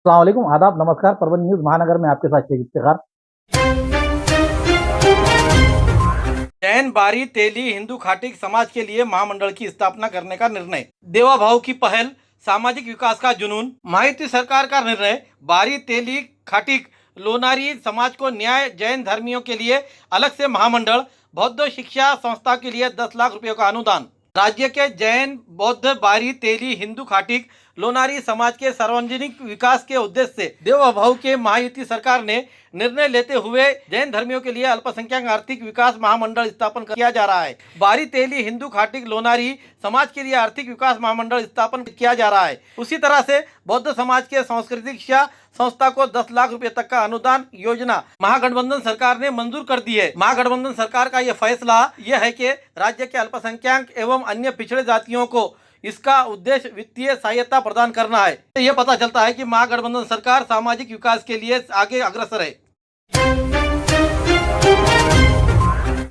अस्सलाम वालेकुम, आदाब, नमस्कार। परवीन न्यूज़ महानगर में आपके साथ शेख इफ्तिखार। जैन बारी तेली हिंदू खाटिक समाज के लिए महामंडल की स्थापना करने का निर्णय। देवा भाव की पहल, सामाजिक विकास का जुनून। महायुति सरकार का निर्णय। बारी तेली खाटिक लोनारी समाज को न्याय। जैन धर्मियों के लिए अलग से महामंडल। बौद्ध शिक्षा संस्था के लिए 10 लाख रुपयों का अनुदान। राज्य के जैन, बौद्ध, बारी, तेली, हिंदू खाटिक, लोनारी समाज के सार्वजनिक विकास के उद्देश्य से देवभाव के महायुति सरकार ने निर्णय लेते हुए जैन धर्मियों के लिए अल्पसंख्यक आर्थिक विकास महामंडल स्थापन किया जा रहा है। बारी तेली हिंदू खाटिक लोनारी समाज के लिए आर्थिक विकास महामंडल स्थापन किया जा रहा है। उसी तरह से बौद्ध समाज के सांस्कृतिक शिक्षा संस्था को 10 लाख रुपए तक का अनुदान योजना महागठबंधन सरकार ने मंजूर कर दी है। महागठबंधन सरकार का यह फैसला यह है कि राज्य के अल्पसंख्यक एवं अन्य पिछड़े जातियों को इसका उद्देश्य वित्तीय सहायता प्रदान करना है। यह पता चलता है कि महागठबंधन सरकार सामाजिक विकास के लिए आगे अग्रसर है।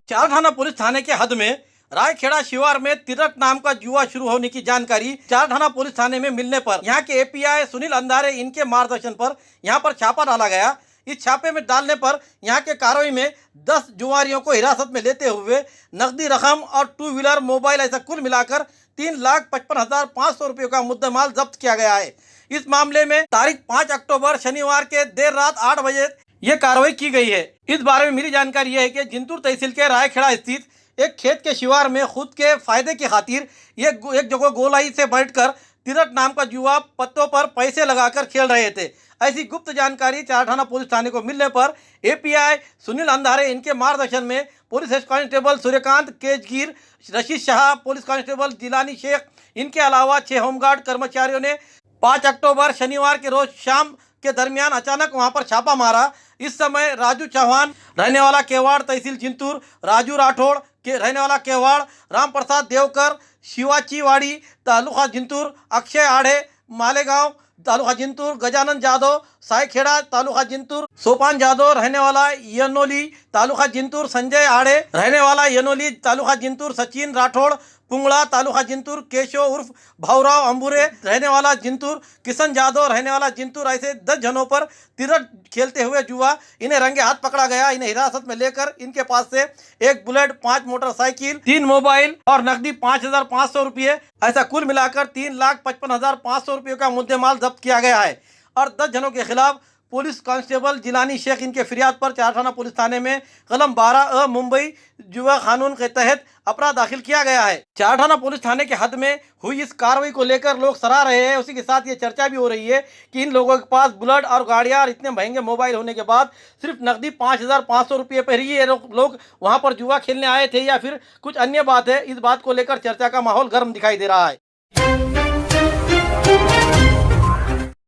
चारठाना पुलिस थाने के हद में रायखेड़ा शिवार में तिरक नाम का जुआ शुरू होने की जानकारी चारठाना पुलिस थाने में मिलने पर यहाँ के एपीआई सुनील अंधारे इनके मार्गदर्शन पर यहाँ पर छापा डाला गया। इस छापे में डालने पर यहाँ के कार्रवाई में 10 जुआरियों को हिरासत में लेते हुए नकदी रकम और 2 व्हीलर मोबाइल ऐसा कुल मिलाकर 3,55,500 रुपये का मुद्देमाल जब्त किया गया है। इस मामले में तारीख 5 अक्टूबर शनिवार के देर रात 8 बजे ये कार्रवाई की गई है। इस बारे में मिली जानकारी यह है कि जिंतूर तहसील के रायखेड़ा स्थित एक खेत के शिवार में खुद के फायदे की खातिर ये एक जगह गोलाई से बैठकर तिरक नाम का जुआ पत्तों पर पैसे लगाकर खेल रहे थे। ऐसी गुप्त जानकारी चारठाना पुलिस थाने को मिलने पर एपीआई सुनील अंधारे इनके मार्गदर्शन में police head constable Suryakant Kejgir, Rashid Shah, police constable Jilani Shaikh, इनके अलावा 6 होमगार्ड कर्मचारियों ने 5 अक्टूबर शनिवार के रोज शाम के दरमियान अचानक वहां पर छापा मारा। इस समय राजू चौहान रहने वाला केवाड़ तहसील जिंतूर, राजू राठौड़ के रहने वाला केवाड़, राम प्रसाद देवकर शिवाचीवाड़ी तालुका जिंतूर, अक्षय आड़े मालेगांव तालुका जिंतूर, गजानन जादव सायखेड़ा तालुका जिंतूर, सोपान जादव रहने वाला यनोली तालुका जिंतूर, संजय आड़े रहने वाला यनोली तालुका जिंतूर, सचिन राठौड़ पुंगड़ा तालुका जिंतूर, केशव उर्फ भाऊराव अंबुरे रहने वाला जिंतूर, किशन जादव रहने वाला जिंतूर, ऐसे 10 जनों पर तिरक खेलते हुए जुआ इन्हें रंगे हाथ पकड़ा गया। इन्हें हिरासत में लेकर इनके पास से 1 बुलेट, 5 मोटरसाइकिल, 3 मोबाइल और नकदी 5,500 रुपये ऐसा कुल मिलाकर 3,55,500 रुपये का मुद्देमाल जब्त किया गया है। और 10 जनों के खिलाफ पुलिस कांस्टेबल जिलानी शेख इनके फिरियाद पर चारठाना पुलिस थाने में कलम 12 मुंबई जुआ कानून के तहत अपराध दाखिल किया गया है। चारठाना पुलिस थाने के हद में हुई इस कार्रवाई को लेकर लोग सराह रहे हैं। उसी के साथ ये चर्चा भी हो रही है कि इन लोगों के पास बुलेट और गाड़ियां और इतने महंगे मोबाइल होने के बाद सिर्फ नकदी 5,500 रुपये पर ही ये लोग वहां पर जुआ खेलने आए थे या फिर कुछ अन्य बात है। इस बात को लेकर चर्चा का माहौल गर्म दिखाई दे रहा है।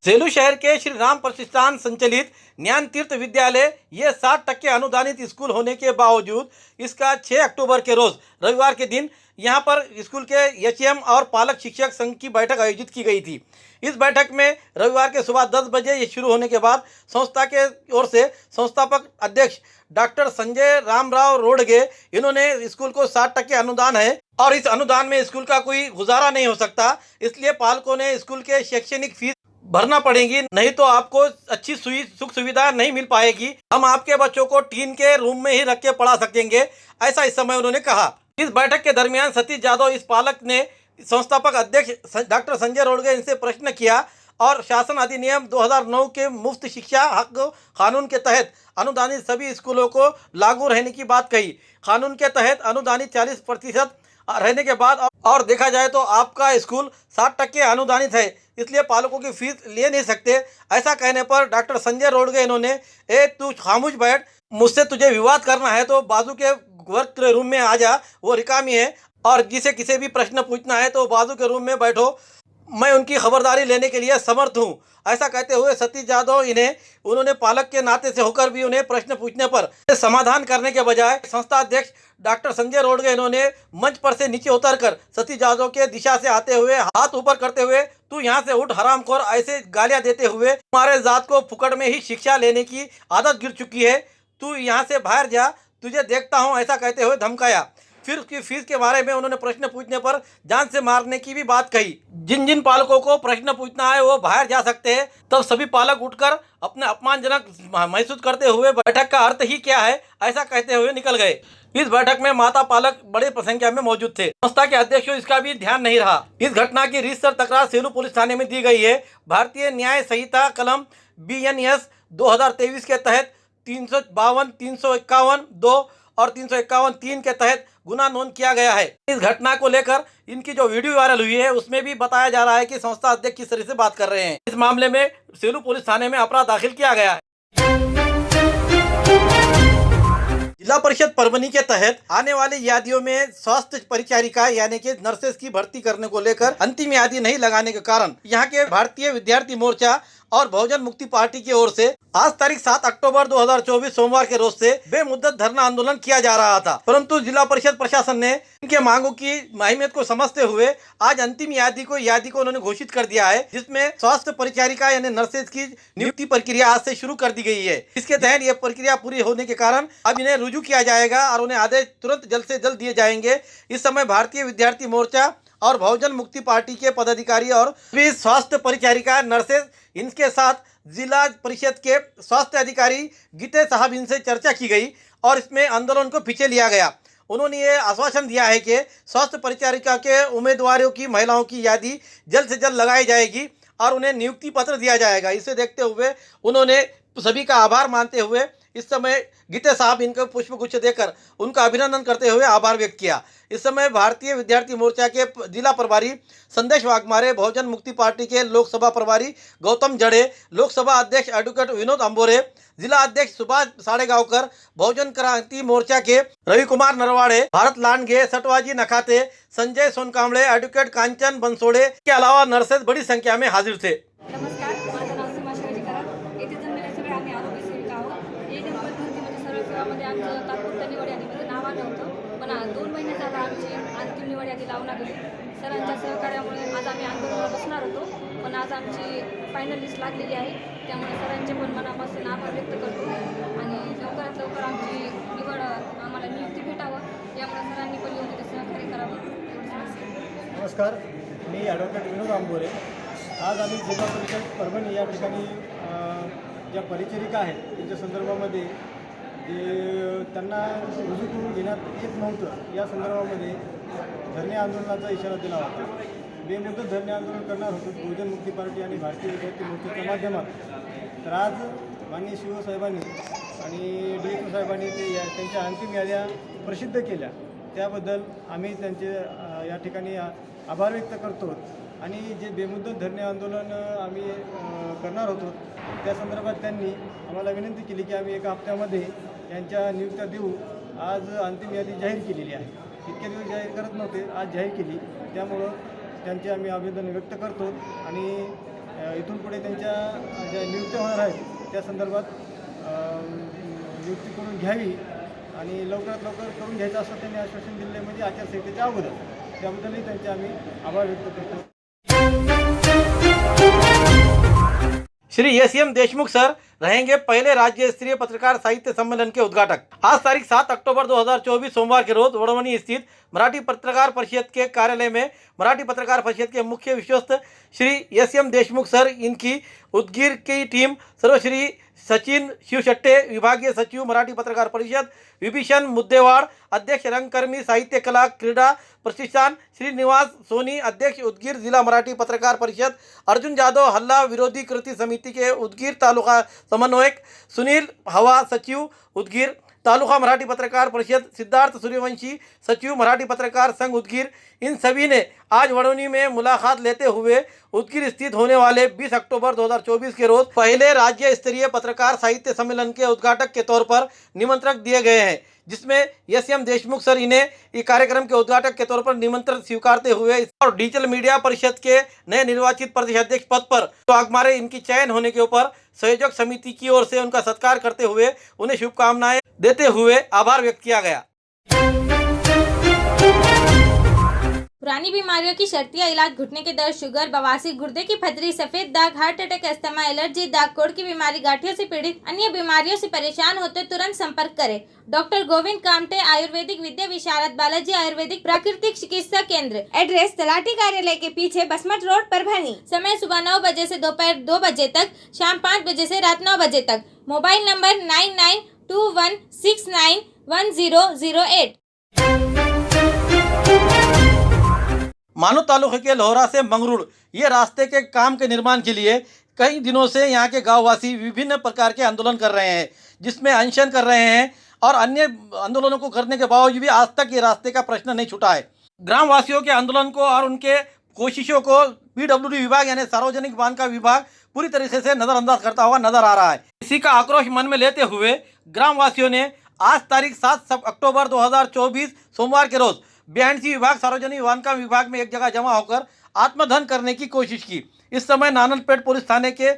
सेलू शहर के श्री राम प्रतिष्ठान संचालित ज्ञान तीर्थ विद्यालय ये 60% अनुदानित स्कूल होने के बावजूद इसका 6 अक्टूबर के रोज रविवार के दिन यहाँ पर स्कूल के एचएम और पालक शिक्षक संघ की बैठक आयोजित की गई थी। इस बैठक में रविवार के सुबह 10 बजे ये शुरू होने के बाद संस्था के ओर से संस्थापक अध्यक्ष डॉक्टर संजय रामराव रोडगे इन्होंने स्कूल को 60% अनुदान है और इस अनुदान में स्कूल का कोई गुजारा नहीं हो सकता, इसलिए पालकों ने स्कूल के शैक्षणिक फीस भरना पड़ेगी, नहीं तो आपको अच्छी सुख सुविधा नहीं मिल पाएगी। हम आपके बच्चों को टीन के रूम में ही रख के पढ़ा सकेंगे, ऐसा इस समय उन्होंने कहा। इस बैठक के दरमियान सतीश यादव इस पालक ने संस्थापक अध्यक्ष डॉक्टर संजय रोडगे इनसे प्रश्न किया और शासन अधिनियम 2009 के मुफ्त शिक्षा हक कानून के तहत अनुदानित सभी स्कूलों को लागू रहने की बात कही। कानून के तहत अनुदानित 40% रहने के बाद और देखा जाए तो आपका स्कूल 60% अनुदानित है, इसलिए पालकों की फीस ले नहीं सकते। ऐसा कहने पर डॉक्टर संजय रोडगे इन्होंने तू खामोश बैठ, मुझसे तुझे विवाद करना है तो बाजू के वर्क रूम में आ जा, वो रिकामी है, और जिसे किसी भी प्रश्न पूछना है तो बाजू के रूम में बैठो, मैं उनकी खबरदारी लेने के लिए समर्थ हूँ। ऐसा कहते हुए सतीश यादव उन्होंने पालक के नाते से होकर भी उन्हें प्रश्न पूछने पर समाधान करने के बजाय संस्था अध्यक्ष डॉक्टर संजय रोडगे इन्होंने मंच पर से नीचे उतरकर सतीश यादव के दिशा से आते हुए हाथ ऊपर करते हुए तू यहाँ से उठ हरामखोर, ऐसे गालियां देते हुए हमारे जात को फुकड़ में ही शिक्षा लेने की आदत गिर चुकी है, तू यहाँ से बाहर जा, तुझे देखता हूँ, ऐसा कहते हुए धमकाया। फिर उसकी फीस के बारे में उन्होंने प्रश्न पूछने पर जान से मारने की भी बात कही। जिन जिन पालकों को प्रश्न पूछना है वो बाहर जा सकते हैं। तब सभी पालक उठकर अपने अपमानजनक महसूस करते हुए बैठक का अर्थ ही क्या है ऐसा कहते हुए निकल गए। इस बैठक में माता पालक बड़ी संख्या में मौजूद थे। संस्था के अध्यक्षों इसका भी ध्यान नहीं रहा। इस घटना की रीतसर तकरार सेलू पुलिस थाने में दी गई है। भारतीय न्याय संहिता कलम BNS 2023 के तहत 352, 351 2 और 351 3 के तहत गुना नोंद किया गया है। इस घटना को लेकर इनकी जो वीडियो वायरल हुई है उसमें भी बताया जा रहा है कि संस्था अध्यक्ष किस तरह से बात कर रहे हैं। इस मामले में सेलू पुलिस थाने में अपराध दाखिल किया गया है। जिला परिषद परभनी के तहत आने वाली यादियों में स्वास्थ्य परिचारिका यानी कि नर्सेस की भर्ती करने को लेकर अंतिम यादी नहीं लगाने के कारण यहाँ के भारतीय विद्यार्थी मोर्चा और बहुजन मुक्ति पार्टी की ओर से आज तारीख 7 अक्टूबर 2024 सोमवार के रोज से बेमुद्दत धरना आंदोलन किया जा रहा था, परंतु जिला परिषद प्रशासन ने इनके मांगों की अहमियत को समझते हुए आज अंतिम यादी को उन्होंने घोषित कर दिया है, जिसमें स्वास्थ्य परिचारिका यानी नर्सेज की नियुक्ति प्रक्रिया आज से शुरू कर दी गई है। इसके तहत यह प्रक्रिया पूरी होने के कारण अब इन्हें रुजू किया जाएगा और उन्हें आदेश तुरंत जल्द से जल्द दिए जाएंगे। इस समय भारतीय विद्यार्थी मोर्चा और बहुजन मुक्ति पार्टी के पदाधिकारी और स्वास्थ्य परिचारिका नर्सेज इनके साथ जिला परिषद के स्वास्थ्य अधिकारी गीते साहब इनसे चर्चा की गई और इसमें आंदोलन को पीछे लिया गया। उन्होंने ये आश्वासन दिया है कि स्वास्थ्य परिचारिका के उम्मीदवारों की महिलाओं की यादी जल्द से जल्द लगाई जाएगी और उन्हें नियुक्ति पत्र दिया जाएगा। इसे देखते हुए उन्होंने सभी का आभार मानते हुए इस समय गीते साहब इनको पुष्पगुच्छ देकर उनका अभिनंदन करते हुए आभार व्यक्त किया। इस समय भारतीय विद्यार्थी मोर्चा के जिला प्रभारी संदेश वाघमारे, बहुजन मुक्ति पार्टी के लोकसभा प्रभारी गौतम जड़े, लोकसभा अध्यक्ष एडवोकेट विनोद अंबोरे, जिला अध्यक्ष सुभाष साड़ेगांवकर, बहुजन क्रांति मोर्चा के रवि कुमार नरवाड़े, भारत लांडगे, सटवाजी नखाते, संजय सोनकांबळे, एडवोकेट कांचन बनसोडे के अलावा नर्सेज बड़ी संख्या में हाजिर थे। नमस्कार, माझं नाव सीमा शिवाजी कराड। येथे जन्मलेले सगळे आम्ही आरोग्य सेविका आहोत। हे भरतीमध्ये सरळ सेवामध्ये आमचं तात्पुरत्या निवड यादीमध्ये नाव आलं होतं, पण 2 महिने झाला आमची अंतिम निवड यादी लावण्यात गेली। सरांच्या सहकार्यामुळे आज आम्ही आंदोलनाला बसणार होतो, पण आज आमची फायनल लिस्ट लागलेली आहे। त्यामुळे सरांचे पण मनापासून आभार व्यक्त करतो आणि लवकरात लवकर आमची निवड आम्हाला नियुक्ती भेटावं यामुळे सरांनी पण योग्य सहकार्य करावं एवढंच सांगतो। नमस्कार, मी ॲडव्होकेट विनोद अंबोरे। आज आम्ही जिल्हा परिषद परभणी या ठिकाणी ज्या परिचारिका आहेत त्यांच्या संदर्भामध्ये जे त्यांना रुजू करून घेण्यात येत नव्हतं या संदर्भामध्ये धरणे आंदोलनाचा इशारा दिला होता। बेमुदत धरणे आंदोलन करणार होतो बहुजन मुक्ती पार्टी आणि भारतीय विद्यार्थी मोर्चाच्या माध्यमात। तर आज माननीय शिव साहेबांनी आणि DSO साहेबांनी त्यांच्या अंतिम याद्या प्रसिद्ध केल्या, त्याबद्दल आम्ही त्यांचे या ठिकाणी आभार व्यक्त करतो। आणि जे बेमुदत धरणे आंदोलन आम्ही करणार होतो त्या संदर्भात त्यांनी आम्हाला विनंती केली की आम्ही एका हप्त्यामध्ये यांच्या नियुक्त्या देऊ। आज अंतिम यादी जाहीर केलेली आहे। इतके दिवस जाहीर करत नव्हते, आज जाहीर केली, त्यामुळं त्यांचे आम्ही अभिनंदन व्यक्त करतो आणि इथून पुढे त्यांच्या ज्या नियुक्त्या होणार आहेत त्या संदर्भात नियुक्ती करून घ्यावी आणि लवकरात लवकर करून घ्यायचं असं त्यांनी आश्वासन दिले, म्हणजे आचारसंहितेच्या अगोदर। त्याबद्दलही त्यांचे आम्ही आभार व्यक्त करतो। श्री SM देशमुख सर रहेंगे पहले राज्य स्तरीय पत्रकार साहित्य सम्मेलन के उद्घाटक। आज तारीख 7 अक्टूबर 2024 सोमवार के रोज वड़वनी स्थित मराठी पत्रकार परिषद के कार्यालय में मराठी पत्रकार परिषद के मुख्य विश्वस्त श्री SM देशमुख सर, इनकी उदगीर की टीम, सर्वश्री सचिन शिवशट्टे, विभागीय सचिव मराठी पत्रकार परिषद, विभीषण मुद्देवाड़, अध्यक्ष रंगकर्मी साहित्य कला क्रीडा प्रतिष्ठान, श्रीनिवास सोनी, अध्यक्ष उदगीर जिला मराठी पत्रकार परिषद, अर्जुन जादव हल्ला विरोधी कृति समिति के उदगीर तालुका समन्वयक, सुनील हवा सचिव उदगीर तालुका मराठी पत्रकार परिषद, सिद्धार्थ सूर्यवंशी सचिव मराठी पत्रकार संघ उदगीर, इन सभी ने आज वड़ोनी में मुलाकात लेते हुए उदगीर स्थित होने वाले 20 अक्टूबर 2024 के रोज पहले राज्य स्तरीय पत्रकार साहित्य सम्मेलन के उद्घाटक के तौर पर निमंत्रण दिए गए हैं, जिसमें SM देशमुख सर इन्हें इस कार्यक्रम के उद्घाटक के तौर पर निमंत्रण स्वीकारते हुए और डिजिटल मीडिया परिषद के नए निर्वाचित प्रदेश अध्यक्ष पद पर वाघमारे इनकी चयन होने के ऊपर संयोजक समिति की ओर से उनका सत्कार करते हुए उन्हें शुभकामनाएं देते हुए आभार व्यक्त किया गया। पुरानी बीमारियों की शर्तिया इलाज, घुटने के दर्द, शुगर, बवासीर, गुर्दे की पथरी, सफेद दाग, हार्ट अटैक, अस्थमा, एलर्जी, दाग, कोड़ की बीमारी, गांठियों से पीड़ित अन्य बीमारियों से परेशान होते तुरंत संपर्क करें। डॉक्टर गोविंद कामटे, आयुर्वेदिक विद्या विशारद, बालाजी आयुर्वेदिक प्राकृतिक चिकित्सा केंद्र। एड्रेस तलाठी कार्यालय के पीछे, बसमठ रोड, परभणी। समय सुबह 9 बजे से दोपहर 2 बजे तक, शाम 5 बजे से रात 9 बजे तक। Mobile number 9921691008। मानव तालुके के लोहरा से मंगरूळ ये रास्ते के काम के निर्माण के लिए कई दिनों से यहाँ के गांववासी विभिन्न प्रकार के आंदोलन कर रहे हैं, जिसमें अनशन कर रहे हैं और अन्य आंदोलनों को करने के बावजूद भी आज तक ये रास्ते का प्रश्न नहीं छूटा है। ग्रामवासियों के आंदोलन को और उनके कोशिशों को पीडब्ल्यूडी विभाग यानी सार्वजनिक बांधकाम विभाग पूरी तरीके से नज़रअंदाज करता हुआ नजर आ रहा है। इसी का आक्रोश मन में लेते हुए ग्रामवासियों ने आज तारीख 7 अक्टूबर 2024 सोमवार के रोज BNC विभाग सार्वजनिक बांधकाम विभाग में एक जगह जमा होकर आत्मदहन करने की कोशिश की। इस समय नानलपेट पुलिस थाने के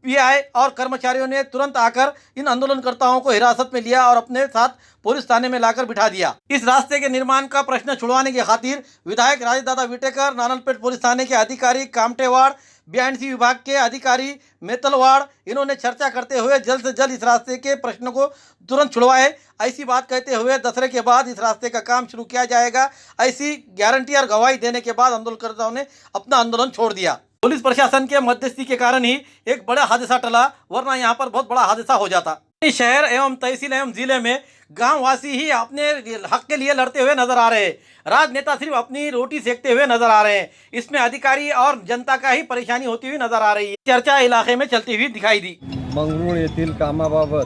PI और कर्मचारियों ने तुरंत आकर इन आंदोलनकर्ताओं को हिरासत में लिया और अपने साथ पुलिस थाने में लाकर बिठा दिया। इस रास्ते के निर्माण का प्रश्न छुड़वाने की खातिर विधायक राजदादा विटेकर, नानलपेट पुलिस थाने के अधिकारी कामटेवाड़, BNC विभाग के अधिकारी मेतलवाड़, इन्होंने चर्चा करते हुए जल्द से जल्द इस रास्ते के प्रश्न को तुरंत छुड़वाए, ऐसी बात कहते हुए दशहरे के बाद इस रास्ते का काम शुरू किया जाएगा, ऐसी गारंटी और गवाही देने के बाद आंदोलनकर्ताओं ने अपना आंदोलन छोड़ दिया। पुलिस प्रशासन के मध्यस्थी के कारण ही एक बड़ा हादसा टला, वरना यहाँ पर बहुत बड़ा हादसा हो जाता। शहर एवं तहसील एवं जिले में गांववासी ही अपने हक के लिए लड़ते हुए नजर आ रहे हैं। राजनेता सिर्फ अपनी रोटी सेकते हुए नजर आ रहे हैं। इसमें अधिकारी और जनता का ही परेशानी होती हुई नजर आ रही है। चर्चा इलाके में चलती हुई दिखाई दी। मंगरूळ येथील कामाबाबत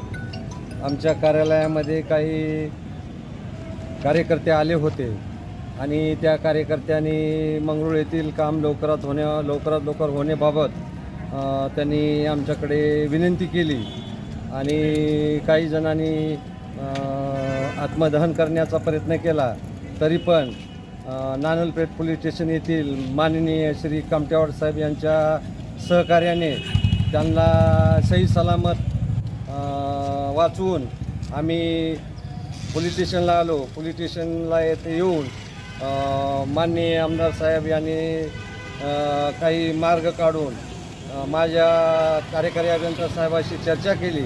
आमच्या कार्यालयामध्ये काही कार्यकर्ते आले होते आणि त्या कार्यकर्त्यांनी मंगरूळ येथील काम लवकरात लवकर होण्याबाबत त्यांनी आमच्याकडे विनंती केली आणि काही जणांनी आत्मदहन करण्याचा प्रयत्न केला, तरी पण नानलपेठ पोलीस स्टेशन येथील माननीय श्री कामटेवाड साहेब यांच्या सहकार्याने त्यांना सही सलामत वाचवून आम्ही पोलीस स्टेशनला आलो। पोलीस स्टेशनला येथे येऊन माननीय आमदार साहेब यांनी काही मार्ग काढून माझ्या कार्यकारी अभियंता साहेबांशी चर्चा केली।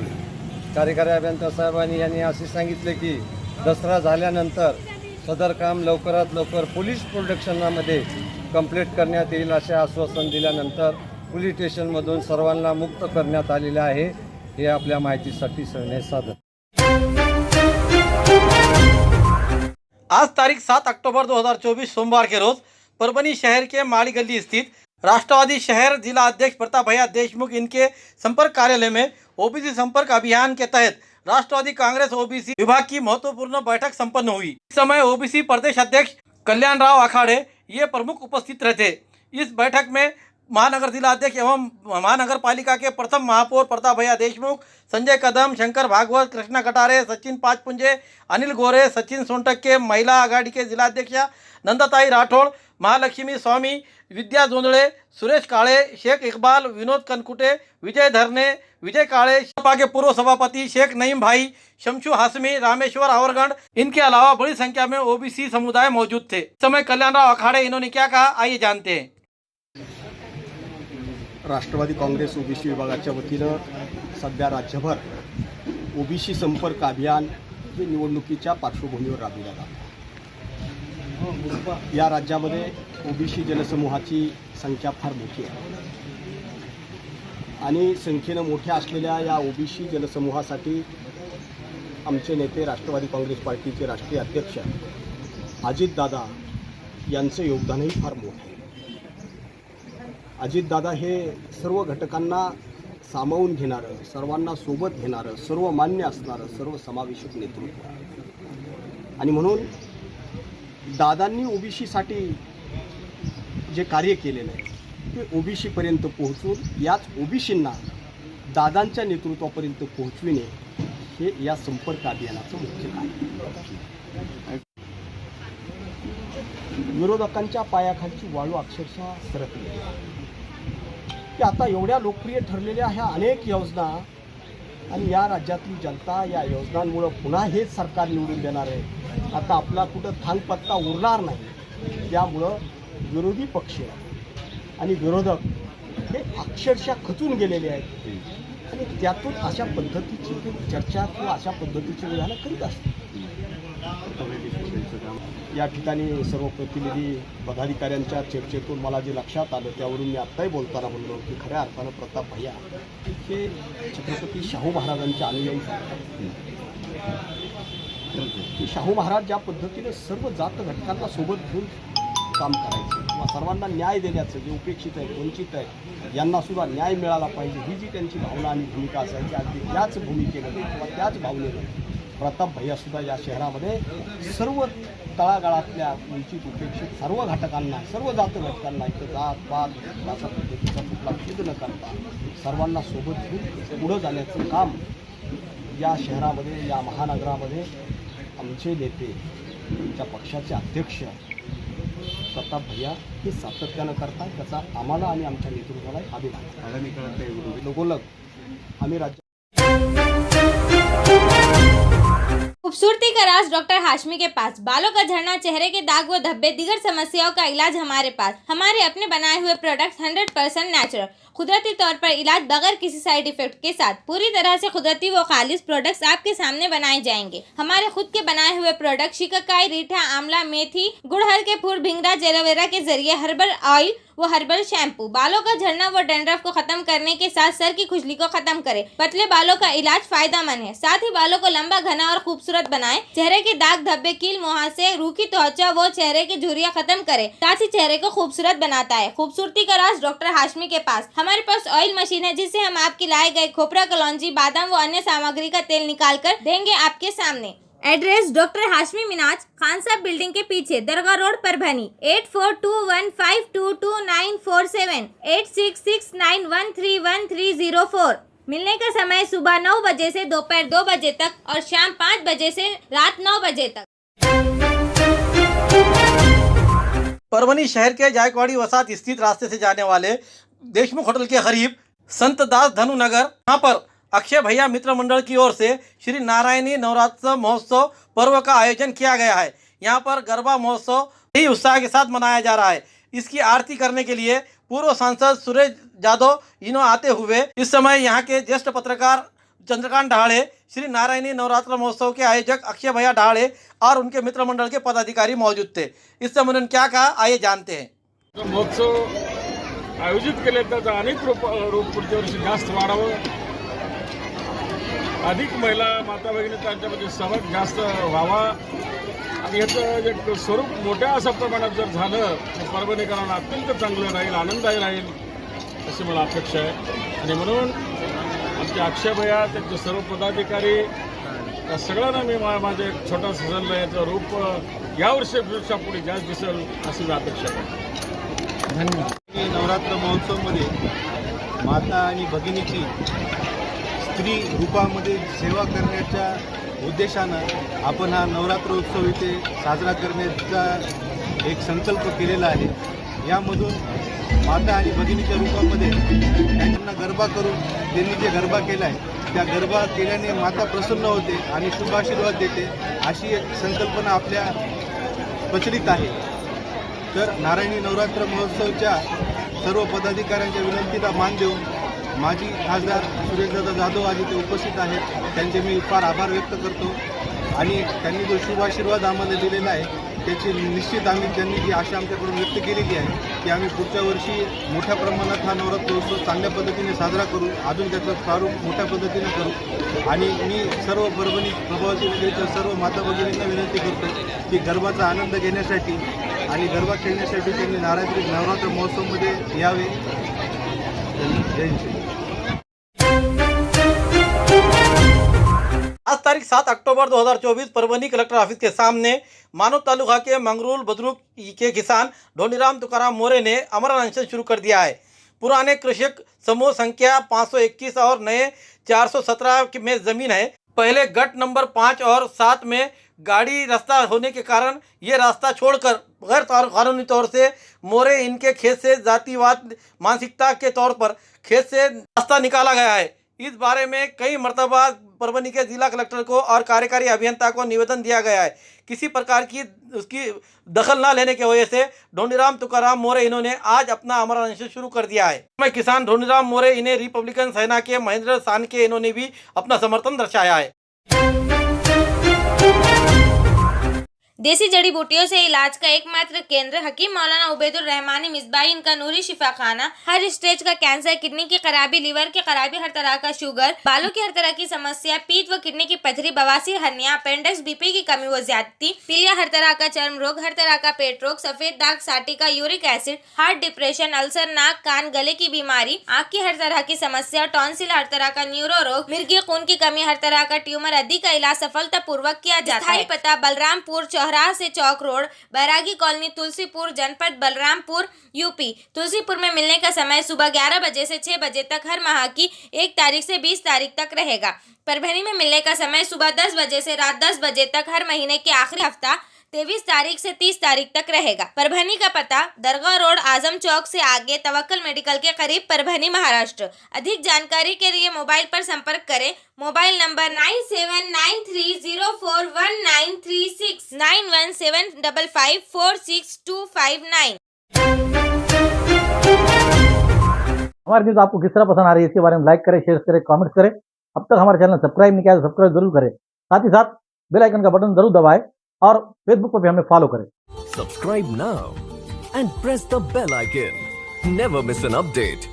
कार्यकारी अभियंता साहेबांनी यांनी असे सांगितले की दसरा झाल्यानंतर सदर काम लवकरात लवकर पोलीस प्रोडक्शनमध्ये कंप्लीट करण्यात येईल असे आश्वासन दिल्यानंतर पोलीस स्टेशनमधून सर्वांना मुक्त करण्यात आलेले आहे। हे आपल्या माहितीसाठी सादर। आज तारीख 7 अक्टूबर 2024 सोमवार के रोज परभनी शहर के माड़ी गली स्थित राष्ट्रवादी शहर जिला अध्यक्ष प्रताप भैया देशमुख इनके संपर्क कार्यालय में OBC संपर्क अभियान के तहत राष्ट्रवादी कांग्रेस OBC विभाग की महत्वपूर्ण बैठक संपन्न हुई। इस समय OBC प्रदेश अध्यक्ष कल्याण राव अखाड़े ये प्रमुख उपस्थित रहे थे। इस बैठक में महानगर जिला अध्यक्ष एवं महानगर पालिका के प्रथम महापौर प्रताप भैया देशमुख, संजय कदम, शंकर भागवत, कृष्णा कटारे, सचिन पाचपुंजे, अनिल गोरे, सचिन सोनटक के महिला आघाड़ी के जिलाध्यक्षा नंदाताई राठौड़, महालक्ष्मी स्वामी, विद्या जोंदड़े, सुरेश काळे, शेख इकबाल, विनोद कनकुटे, विजय धरने, विजय काळे, सपा के पूर्व सभापति शेख नईम भाई, शमशु हाशमी, रामेश्वर आवरगंड, इनके अलावा बड़ी संख्या में OBC समुदाय मौजूद थे। इस समय कल्याणराव अखाड़े इन्होंने क्या कहा, आइए जानते हैं। राष्ट्रवादी काँग्रेस OBC विभागाच्या वतीनं सध्या राज्यभर OBC संपर्क अभियान हे निवडणुकीच्या पार्श्वभूमीवर राबविण्यात आलं। या राज्यामध्ये OBC जनसमूहाची संख्या फार मोठी आहे आणि संख्येनं मोठ्या असलेल्या या OBC जनसमूहासाठी आमचे नेते राष्ट्रवादी काँग्रेस पार्टीचे राष्ट्रीय अध्यक्ष अजितदादा यांचं योगदानही फार मोठं आहे। अजितदादा हे सर्व घटकांना सामावून घेणारं, सर्वांना सोबत घेणारं, सर्व मान्य असणारं, सर्व समावेशक नेतृत्व आहे आणि म्हणून दादांनी OBCसाठी जे कार्य केलेलं आहे ते OBCपर्यंत पोहोचून याच OBCंना दादांच्या नेतृत्वापर्यंत पोहोचविणे हे या संपर्क अभियानाचं मुख्य कार्य आहे। विरोधकांच्या पायाखालची वाळू अक्षरशः सरकली आहे की आता एवढ्या लोकप्रिय ठरलेल्या ह्या अनेक योजना आणि या राज्यातली जनता या योजनांमुळे पुन्हा हेच सरकार निवडून देणार आहे। आता आपला कुठं थांगपत्ता उरणार नाही, त्यामुळं विरोधी पक्ष आणि विरोधक हे अक्षरशः खचून गेलेले आहेत आणि त्यातून अशा पद्धतीची चर्चा किंवा अशा पद्धतीची विधानं करीत असतात. या ठिकाणी सर्व प्रतिनिधी पदाधिकाऱ्यांच्या चर्चेतून मला जे लक्षात आलं त्यावरून मी आत्ताही बोलताना म्हणलो की खऱ्या अर्थानं प्रताप भैया हे छत्रपती शाहू महाराजांचे अनुयायी की शाहू महाराज ज्या पद्धतीने सर्व जात घटकांना सोबत घेऊन काम करायचं किंवा सर्वांना न्याय देण्याचं, जे उपेक्षित आहेत, वंचित आहेत, यांना सुद्धा न्याय मिळाला पाहिजे ही जी त्यांची भावना आणि भूमिका असायची, अगदी त्याच भूमिकेने किंवा त्याच भावनेने प्रताप भैया सुद्धा या शहरामध्ये सर्व तळागाळातल्या वंचित उपेक्षित सर्व घटकांना, सर्व जात घटकांना इथं जात पात अशा पद्धतीचा कुठला भेद न करता सर्वांना सोबत घेऊन पुढं जाण्याचं काम या शहरामध्ये, या महानगरामध्ये आमचे नेते, आमच्या पक्षाचे अध्यक्ष प्रताप भैया हे सातत्यानं करतात. त्याचा आम्हाला आणि आमच्या नेतृत्वाला अभिमान. लगोलग आम्ही राज्य खूबसूरती का राज डॉक्टर हाशमी के पास, बालों का झड़ना, चेहरे के दाग व धब्बे, दीगर समस्याओं का इलाज हमारे पास. हमारे अपने बनाए हुए प्रोडक्ट्स 100% नेचुरल, कुदरती तौर पर इलाज बगैर किसी साइड इफेक्ट के साथ पूरी तरह से कुदरती व खालिश प्रोडक्ट्स आपके सामने बनाए जाएंगे. हमारे खुद के बनाए हुए प्रोडक्ट शिकाकाई, रीठा, आंवला, मेथी, गुड़हल के फूल, भिंगरा, एलोवेरा के जरिए हर्बल ऑयल वो हर्बल शैम्पू बालों का झड़ना व डैंड्रफ को खत्म करने के साथ सर की खुजली को खत्म करे. पतले बालों का इलाज फायदेमंद है, साथ ही बालों को लंबा, घना और खूबसूरत बनाए. चेहरे के दाग धब्बे, कील, मुहासे, रूखी त्वचा वो चेहरे की झुर्रियां खत्म करे, साथ ही चेहरे को खूबसूरत बनाता है. खूबसूरती का राज डॉक्टर हाशमी के पास. हमारे पास ऑयल मशीन है जिससे हम आपकी लाए गए खोपरा, कलौंजी, बादाम व अन्य सामग्री का तेल निकाल कर देंगे आपके सामने. एड्रेस डॉक्टर हाशमी मिनाज, खान साहब बिल्डिंग के पीछे, दरगाह रोड, परभनी. 8421522947, 8669131304. मिलने का समय सुबह 9 बजे से दोपहर 2 बजे तक और शाम 5 बजे से रात 9 बजे तक. परभनी शहर के जायकवाड़ी वसाहत स्थित रास्ते से जाने वाले देशमुख होटल के करीब संत दास धनु नगर, यहाँ पर अक्षय भैया मित्र मंडल की ओर से श्री नारायणी नवरात्र महोत्सव पर्व का आयोजन किया गया है. यहाँ पर गरबा महोत्सव ही उत्साह के साथ मनाया जा रहा है. इसकी आरती करने के लिए पूर्व सांसद सुरेश यादव इन्हों आते हुए इस समय यहाँ के ज्येष्ठ पत्रकार चंद्रकांत ढाले, श्री नारायणी नवरात्र महोत्सव के आयोजक अक्षय भैया ढाले और उनके मित्र मंडल के पदाधिकारी मौजूद थे. इस समय उन्होंने क्या कहा, आइए जानते हैं. महोत्सव आयोजित केले त्याचा अनेक रूप पुढच्या वर्षी जास्त वाढावं, अधिक महिला माता भगिनी त्यांच्यामध्ये सहभाग जास्त व्हावा आणि याचं एक स्वरूप मोठ्या अशा प्रमाणात जर झालं तर परभणीकरांना अत्यंत चांगलं राहील, आनंददायी राहील अशी मला अपेक्षा आहे. आणि म्हणून आमचे अक्षय भैया, त्यांचे सर्व पदाधिकारी त्या सगळ्यांना मी माझे एक छोटासा सल्ला, याचं रूप यावर्षीपेक्षा पुढे जास्त दिसेल अशी मी अपेक्षा करतो. धन्यवाद. नवरात्र महोत्सवमध्ये माता आणि भगिनीची स्त्री रूपामध्ये सेवा करण्याच्या उद्देशानं आपण हा नवरात्र उत्सव इथे साजरा करण्याचा एक संकल्प केलेला आहे. यामधून माता आणि भगिनीच्या रूपामध्ये त्यांना गरबा करून त्यांनी जे गरबा केला आहे त्या गरबा केल्याने माता प्रसन्न होते आणि शुभाशीर्वाद देते, अशी एक संकल्पना आपल्या प्रचलित आहे. तर नारायणी नवरात्र महोत्सवच्या सर्व पदाधिकाऱ्यांच्या विनंतीला मान देऊन माजी खासदार सुरेशदादा जाधव आज इथे उपस्थित आहेत, त्यांचे मी फार आभार व्यक्त करतो. आणि त्यांनी जो शुभाशीर्वाद आम्हाला दिलेला आहे त्याची निश्चित आम्ही, त्यांनी जी आशा आमच्याकडून व्यक्त केलेली आहे की आम्ही पुढच्या वर्षी मोठ्या प्रमाणात हा नवरात्र उत्सव चांगल्या पद्धतीने साजरा करू, अजून त्याचं प्रारूप मोठ्या पद्धतीने करू. आणि मी सर्व परभणी प्रभावती नगरीच्या सर्व माता भगिनींना विनंती करतो की गरबाचा आनंद घेण्यासाठी आणि गरबा खेळण्यासाठी त्यांनी नवरात्र महोत्सवमध्ये यावे. जय हिंद. आज तारीख 7 अक्टूबर 2024 परभनी कलेक्टर ऑफिस के सामने मानव तालुका के मंगरूल बुद्रुक के किसान ढोनीराम तुकाराम मोरे ने अमर अनशन शुरू कर दिया है. पुराने कृषक समूह संख्या 521 और नए 417 में ज़मीन है. पहले गट नंबर 5 और 7 में गाड़ी रास्ता होने के कारण ये रास्ता छोड़कर गैर कानूनी तौर से मोरे इनके खेत से जातिवाद मानसिकता के तौर पर खेत से रास्ता निकाला गया है. इस बारे में कई मरतबा परभनी के जिला कलेक्टर को और कार्यकारी अभियंता को निवेदन दिया गया है। किसी प्रकार की उसकी दखल न लेने की वजह से ढोंडीराम तुकाराम मोरे इन्होंने आज अपना आमरण अनशन शुरू कर दिया है। मैं किसान ढोंडीराम मोरे इन्हें रिपब्लिकन सेना के महेंद्र सानके इन्होंने भी अपना समर्थन दर्शाया है। देसी जड़ी बूटियों से इलाज का एकमात्र केंद्र हकीम मौलाना उबैदुर रहमानी मिसबाही इनका नूरी शिफा खाना। हर स्टेज का कैंसर, किडनी की खराबी, लीवर की खराबी, हर तरह का शुगर, बालों की हर तरह की समस्या, पीठ व किडनी की पथरी, बवासीर, हर्निया, अपेंडिक्स, बीपी की कमी व ज्यादती, पीलिया, हर तरह का चर्म रोग, हर तरह का पेट रोग, सफेद दाग, sciatica, uric acid, heart, depression, ulcer, नाक, कान, गले की बीमारी, आँख की हर तरह की समस्या, टॉन्सिल, हर तरह का न्यूरो रोग, मिर्गी खून की कमी, हर तरह का ट्यूमर आदि का इलाज सफलतापूर्वक किया जाता है। पता बलरामपुर चौराहा से चौक रोड, बैरागी कॉलोनी, तुलसीपुर, जनपद बलरामपुर, यूपी। तुलसीपुर में मिलने का समय सुबह 11 बजे से 6 बजे तक हर माह की 1 तारीख से 20 तारीख तक रहेगा। परभनी में मिलने का समय सुबह 10 बजे से रात 10 बजे तक हर महीने के आखिरी हफ्ता 23 तारीख से 30 तारीख तक रहेगा। परभनी का पता दरगाह रोड, आजम चौक से आगे, तवक्कल मेडिकल के करीब, परभनी, महाराष्ट्र। अधिक जानकारी के लिए मोबाइल पर संपर्क करें। Mobile number 9793041936 9175546259। हमारी न्यूज़ आपको किस तरह पसंद आ रही है इसके बारे में लाइक करें, शेयर करें, कमेंट्स करें। अब तक हमारे चैनल सब्सक्राइब नहीं किया तो सब्सक्राइब जरूर करें। साथ ही साथ बेल आइकन का बटन जरूर दबाएं और फेसबुक पर भी हमें फॉलो करें। Subscribe now and press the bell icon. Never miss an update.